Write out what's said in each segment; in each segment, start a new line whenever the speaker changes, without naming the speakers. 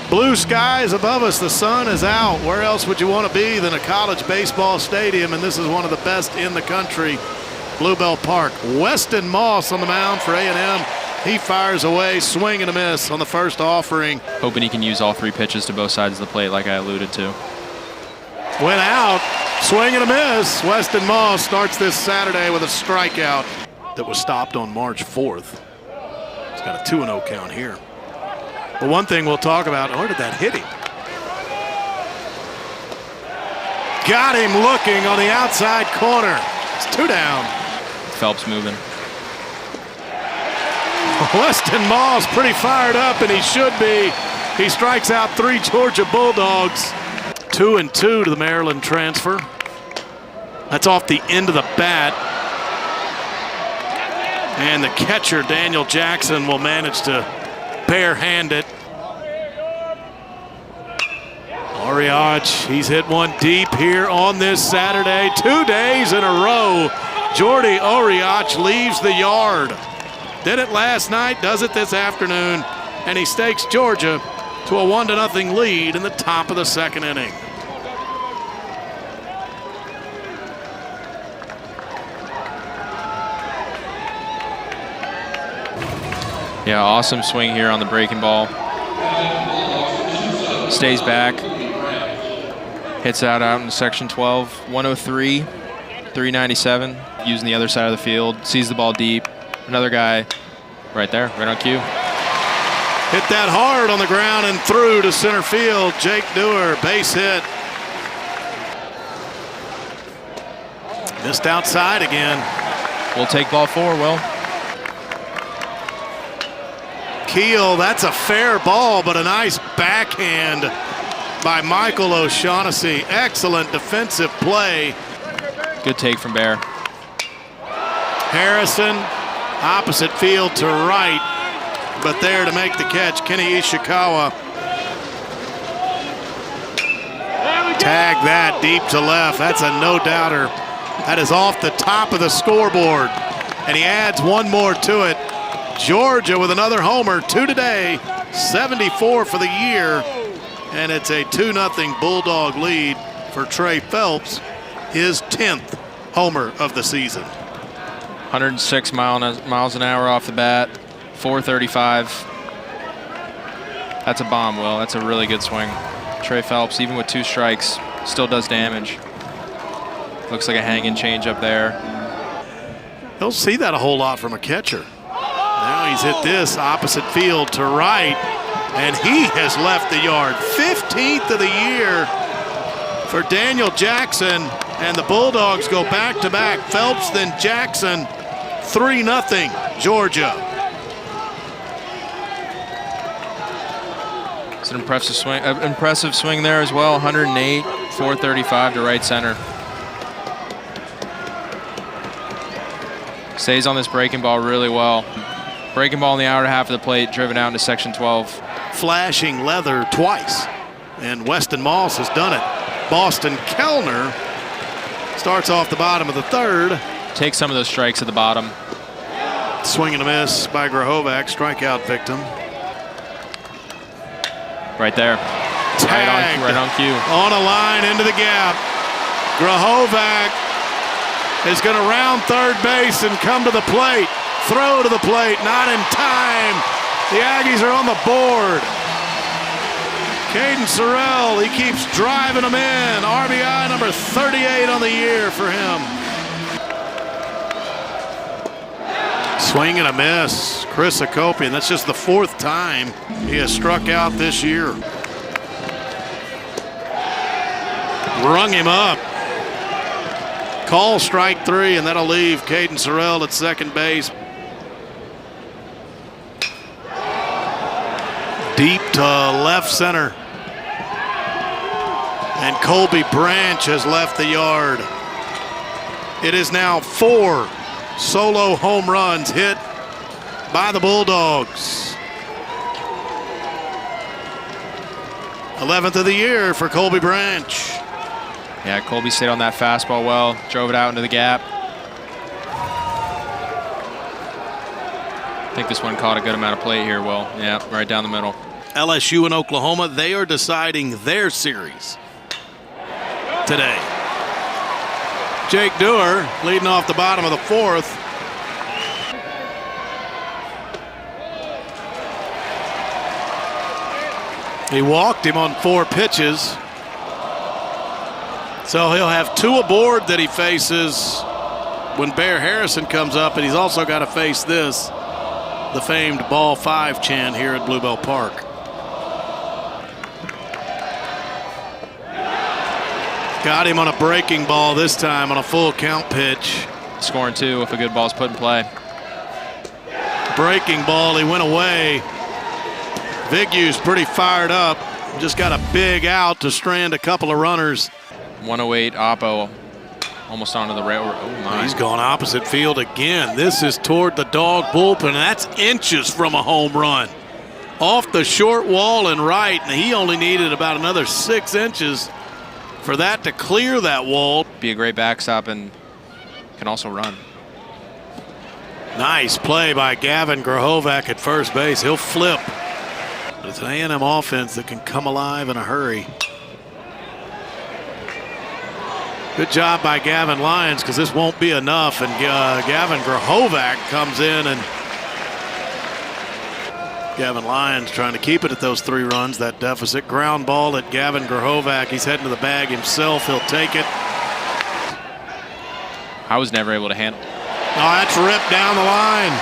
Blue skies above us, the sun is out. Where else would you want to be than a college baseball stadium? And this is one of the best in the country, Bluebell Park. Weston Moss on the mound for A&M. He fires away, swing and a miss on the first offering.
Hoping he can use all 3 pitches to both sides of the plate like I alluded to.
Went out, swing and a miss. Weston Moss starts this Saturday with a strikeout that was stopped on March 4th. He's got a 2-0 count here. But one thing we'll talk about, where did that hit him? Got him looking on the outside corner. It's 2 down.
Phelps moving.
Weston Moss pretty fired up, and he should be. He strikes out 3 Georgia Bulldogs. 2-2 to the Maryland transfer. That's off the end of the bat. And the catcher, Daniel Jackson, will manage to barehand it. Oriach, he's hit one deep here on this Saturday. 2 days in a row, Jordy Oriach leaves the yard. Did it last night, does it this afternoon, and he stakes Georgia to a 1-0 lead in the top of the 2nd inning.
Yeah, awesome swing here on the breaking ball. Stays back. Hits out in section 12. 103, 397. Using the other side of the field. Sees the ball deep. Another guy right there, right on cue.
Hit that hard on the ground and through to center field. Jake Dewar, base hit. Missed outside again.
We'll take ball 4, Will.
Keel, that's a fair ball, but a nice backhand by Michael O'Shaughnessy. Excellent defensive play.
Good take from Bear.
Harrison, opposite field to right, but there to make the catch, Kenny Ishikawa. Tag that deep to left. That's a no-doubter. That is off the top of the scoreboard, and he adds one more to it. Georgia with another homer, 2 today, 74 for the year, and it's a 2-0 Bulldog lead for Trey Phelps, his 10th homer of the season.
106 miles an hour off the bat, 435. That's a bomb, Will. That's a really good swing. Trey Phelps, even with 2 strikes, still does damage. Looks like a hanging change up there.
Don't see that a whole lot from a catcher. Now he's hit this opposite field to right, and he has left the yard. 15th of the year for Daniel Jackson, and the Bulldogs go back-to-back. Phelps, then Jackson, 3-0 Georgia.
It's an impressive swing there as well. 108, 435 to right center. Stays on this breaking ball really well. Breaking ball in the outer half of the plate, driven out into section 12.
Flashing leather twice, and Weston Moss has done it. Boston Kellner starts off the bottom of the 3rd.
Take some of those strikes at the bottom.
Swing and a miss by Grahovac, strikeout victim.
Right there.
Tagged
right on cue.
On a line into the gap. Grahovac is going to round third base and come to the plate. Throw to the plate, not in time. The Aggies are on the board. Caden Sorrell, he keeps driving them in. RBI number 38 on the year for him. Swing and a miss. Chris Akopian, that's just the 4th time he has struck out this year. Rung him up. Call strike 3, and that'll leave Caden Sorrell at second base. Deep to left center. And Colby Branch has left the yard. It is now 4 solo home runs hit by the Bulldogs. 11th of the year for Colby Branch.
Yeah, Colby stayed on that fastball well, drove it out into the gap. I think this one caught a good amount of play here, Will. Yeah, right down the middle.
LSU and Oklahoma, they are deciding their series today. Jake Dewar leading off the bottom of the fourth. He walked him on 4 pitches. So he'll have 2 aboard that he faces when Bear Harrison comes up, and he's also got to face this, the famed ball 5 chant here at Bluebell Park. Got him on a breaking ball this time on a full count pitch.
Scoring 2 if a good ball's put in play.
Breaking ball, he went away. Vigou's pretty fired up. Just got a big out to strand a couple of runners.
108 Oppo almost onto the railroad. Oh my.
He's gone opposite field again. This is toward the dog bullpen, and that's inches from a home run. Off the short wall and right, and he only needed about another 6 inches for that to clear that wall.
Be a great backstop and can also run.
Nice play by Gavin Grahovac at first base. He'll flip. But it's an A&M offense that can come alive in a hurry. Good job by Gavin Lyons, because this won't be enough. And Gavin Grahovac comes in, and Gavin Lyons trying to keep it at those 3 runs, that deficit. Ground ball at Gavin Grahovac. He's heading to the bag himself. He'll take it.
I was never able to handle.
Oh, that's ripped down the line.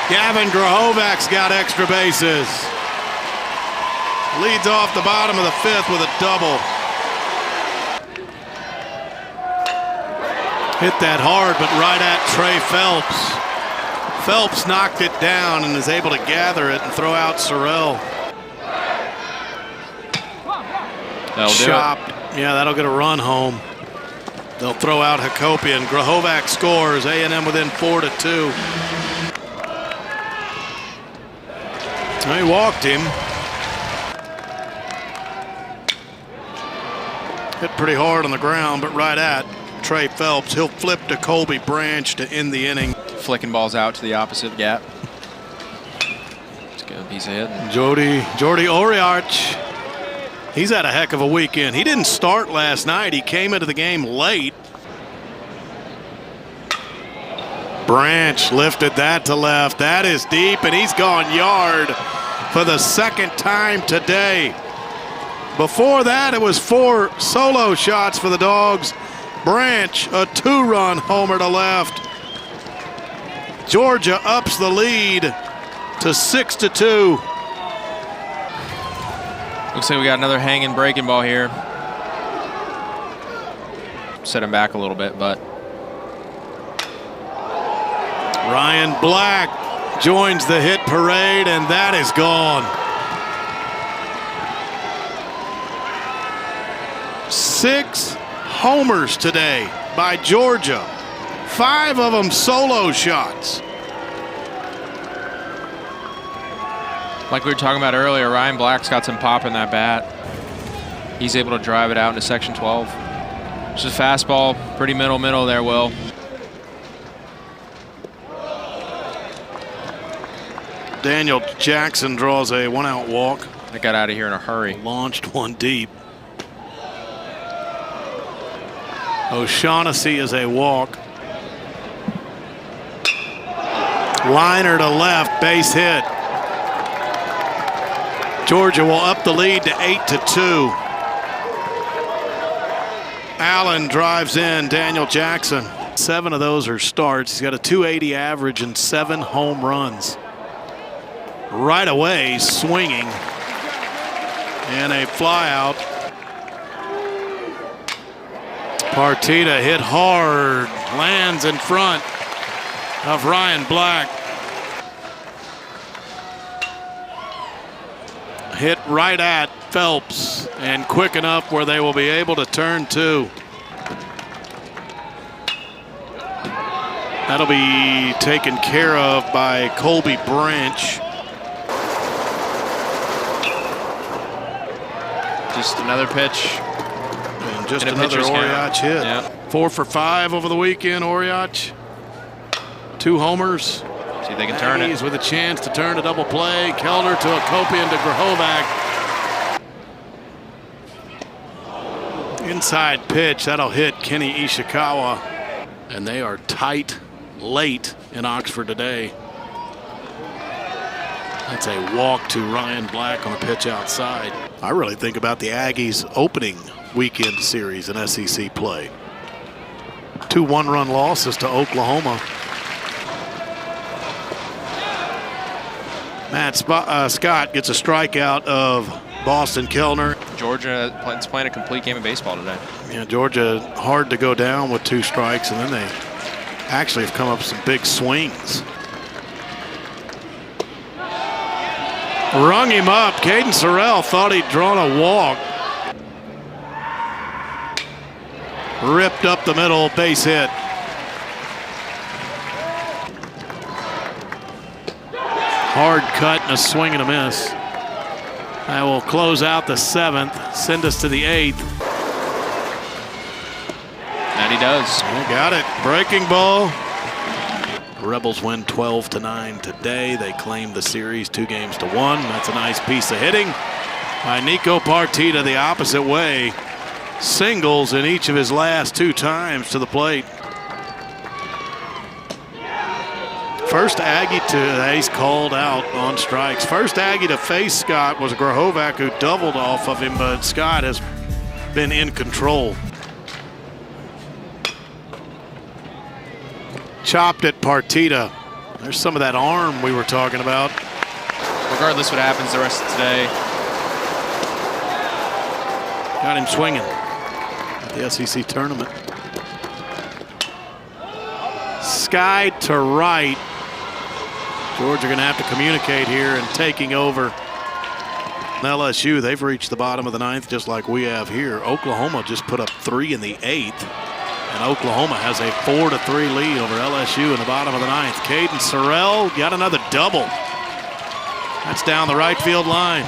Gavin Grahovac's got extra bases. Leads off the bottom of the 5th with a double. Hit that hard, but right at Trey Phelps. Phelps knocked it down and is able to gather it and throw out Sorrell.
That'll
Chopped. Yeah, that'll get a run home. They'll throw out Hakopian. Grahovac scores. A&M within 4-2. He walked him. Hit pretty hard on the ground, but right at Trey Phelps. He'll flip to Colby Branch to end the inning.
Flicking balls out to the opposite gap. It's a good piece of hit.
Jordy Oriarch. He's had a heck of a weekend. He didn't start last night. He came into the game late. Branch lifted that to left. That is deep, and he's gone yard for the 2nd time today. Before that, it was 4 solo shots for the Dogs. Branch, a 2-run homer to left. Georgia ups the lead to 6-2.
Looks like we got another hanging breaking ball here. Set him back a little bit, but.
Ryan Black joins the hit parade, and that is gone. 6 homers today by Georgia. 5 of them solo shots.
Like we were talking about earlier, Ryan Black's got some pop in that bat. He's able to drive it out into section 12. Just a fastball, pretty middle there, Will.
Daniel Jackson draws a 1-out walk.
I got out of here in a hurry.
Launched one deep. O'Shaughnessy is a walk. Liner to left, base hit. Georgia will up the lead to 8-2. Allen drives in Daniel Jackson. 7 of those are starts. He's got a .280 average and 7 home runs. Right away, swinging. And a fly out. Partita hit hard, lands in front of Ryan Black. Hit right at Phelps and quick enough where they will be able to turn 2. That'll be taken care of by Colby Branch.
Just another pitch.
And just another Oriach hit.
Yeah.
4 for 5 over the weekend, Oriach. 2 homers.
See if they can turn it.
Aggies with a chance to turn a double play. Kellner to Akopian to Grahovac. Inside pitch, that'll hit Kenny Ishikawa. And they are tight late in Oxford today. That's a walk to Ryan Black on a pitch outside. I really think about the Aggies opening weekend series in SEC play. 2 one-run losses to Oklahoma. Matt Scott gets a strikeout of Boston Kellner.
Georgia is playing a complete game of baseball today.
Yeah, Georgia hard to go down with 2 strikes, and then they actually have come up with some big swings. Rung him up. Caden Sorrell thought he'd drawn a walk. Ripped up the middle, base hit. Hard cut and a swing and a miss. That will close out the 7th, send us to the 8th.
That he does.
Got it. Breaking ball. Rebels win 12-9 today. They claim the series 2-1. That's a nice piece of hitting by Nico Partita the opposite way. Singles in each of his last 2 times to the plate. First Aggie to, he's called out on strikes. First Aggie to face Scott was Grahovac, who doubled off of him, but Scott has been in control. Chopped at Partita. There's some of that arm we were talking about.
Regardless what happens the rest of today.
Got him swinging at the SEC tournament. Sky to right. Georgia going to have to communicate here, and taking over LSU. They've reached the bottom of the 9th just like we have here. Oklahoma just put up 3 in the 8th. And Oklahoma has a 4-3 lead over LSU in the bottom of the 9th. Caden Sorrell got another double. That's down the right field line.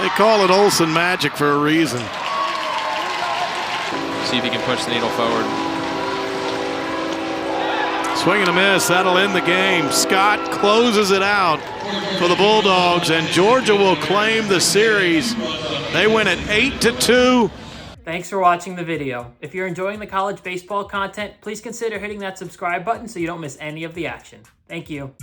They call it Olsen magic for a reason.
See if he can push the needle forward.
Swing and a miss. That'll end the game. Scott closes it out for the Bulldogs, and Georgia will claim the series. They win at 8-2.
Thanks for watching the video. If you're enjoying the college baseball content, please consider hitting that subscribe button so you don't miss any of the action. Thank you.